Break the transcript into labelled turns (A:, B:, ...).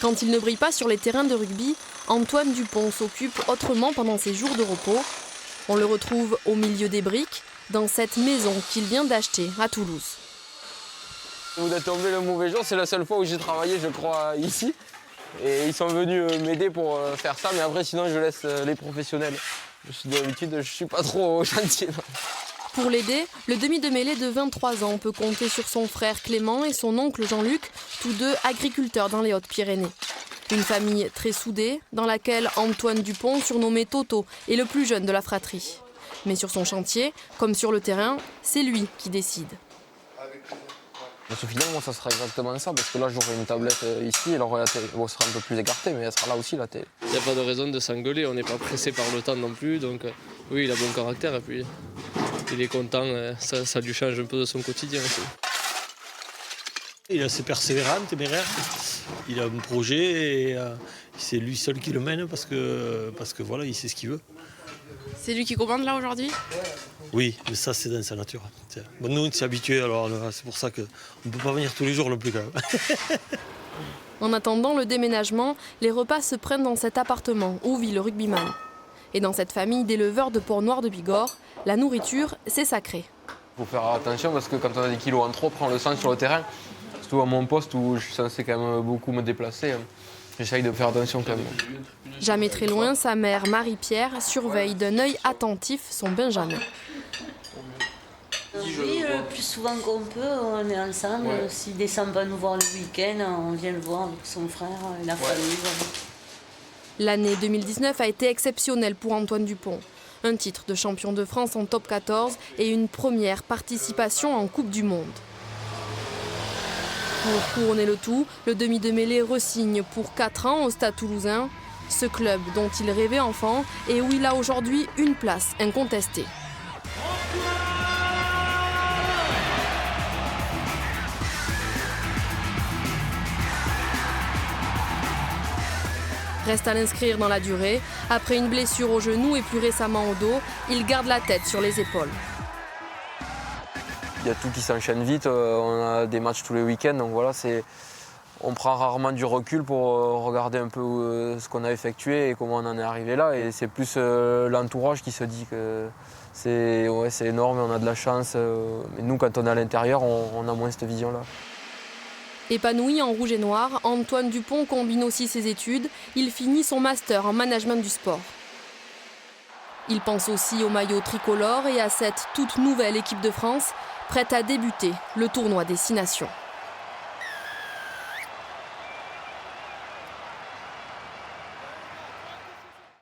A: Quand il ne brille pas sur les terrains de rugby, Antoine Dupont s'occupe autrement pendant ses jours de repos. On le retrouve au milieu des briques, dans cette maison qu'il vient d'acheter à Toulouse.
B: Vous êtes tombé le mauvais jour, c'est la seule fois où j'ai travaillé, je crois, ici. Et ils sont venus m'aider pour faire ça, mais après, sinon, je laisse les professionnels. D'habitude, je ne suis pas trop au chantier.
A: Pour l'aider, le demi de mêlée de 23 ans peut compter sur son frère Clément et son oncle Jean-Luc, tous deux agriculteurs dans les Hautes-Pyrénées. Une famille très soudée, dans laquelle Antoine Dupont, surnommé Toto, est le plus jeune de la fratrie. Mais sur son chantier, comme sur le terrain, c'est lui qui décide.
B: Finalement, ça sera exactement ça, parce que là, j'aurai une tablette ici, alors la télé sera un peu plus écartée, mais elle sera là aussi, la télé.
C: Il n'y a pas de raison de s'engueuler, on n'est pas pressé par le temps non plus, donc oui, il a bon caractère, et puis il est content, ça lui change un peu de son quotidien aussi.
D: Il est assez persévérant, téméraire, il a un projet et c'est lui seul qui le mène parce que voilà, il sait ce qu'il veut.
A: C'est lui qui commande là aujourd'hui ?
D: Oui, mais ça c'est dans sa nature. Bon, nous on s'est habitués, alors c'est pour ça qu'on ne peut pas venir tous les jours non plus quand même.
A: En attendant le déménagement, les repas se prennent dans cet appartement où vit le rugbyman. Et dans cette famille d'éleveurs de Port-Noir de Bigorre, la nourriture, c'est sacré.
B: Il faut faire attention parce que quand on a des kilos en trop, on le sent sur le terrain. Surtout à mon poste où je suis censé quand même beaucoup me déplacer. J'essaye de faire attention quand même.
A: Jamais très loin, sa mère Marie-Pierre surveille d'un œil attentif son Benjamin.
E: Oui, le plus souvent qu'on peut, on est ensemble. Ouais. S'il descend pas nous voir le week-end, on vient le voir avec son frère et la famille.
A: L'année 2019 a été exceptionnelle pour Antoine Dupont. Un titre de champion de France en top 14 et une première participation en Coupe du Monde. Pour couronner le tout, le demi de mêlée re-signe pour 4 ans au Stade Toulousain, ce club dont il rêvait enfant et où il a aujourd'hui une place incontestée. Reste à l'inscrire dans la durée. Après une blessure au genou et plus récemment au dos, il garde la tête sur les épaules.
B: Il y a tout qui s'enchaîne vite, on a des matchs tous les week-ends, donc voilà, on prend rarement du recul pour regarder un peu ce qu'on a effectué et comment on en est arrivé là. Et c'est plus l'entourage qui se dit que c'est énorme, on a de la chance. Mais nous, quand on est à l'intérieur, on a moins cette vision-là.
A: Épanoui en rouge et noir, Antoine Dupont combine aussi ses études. Il finit son master en management du sport. Il pense aussi au maillot tricolore et à cette toute nouvelle équipe de France, prête à débuter le tournoi des 6 nations.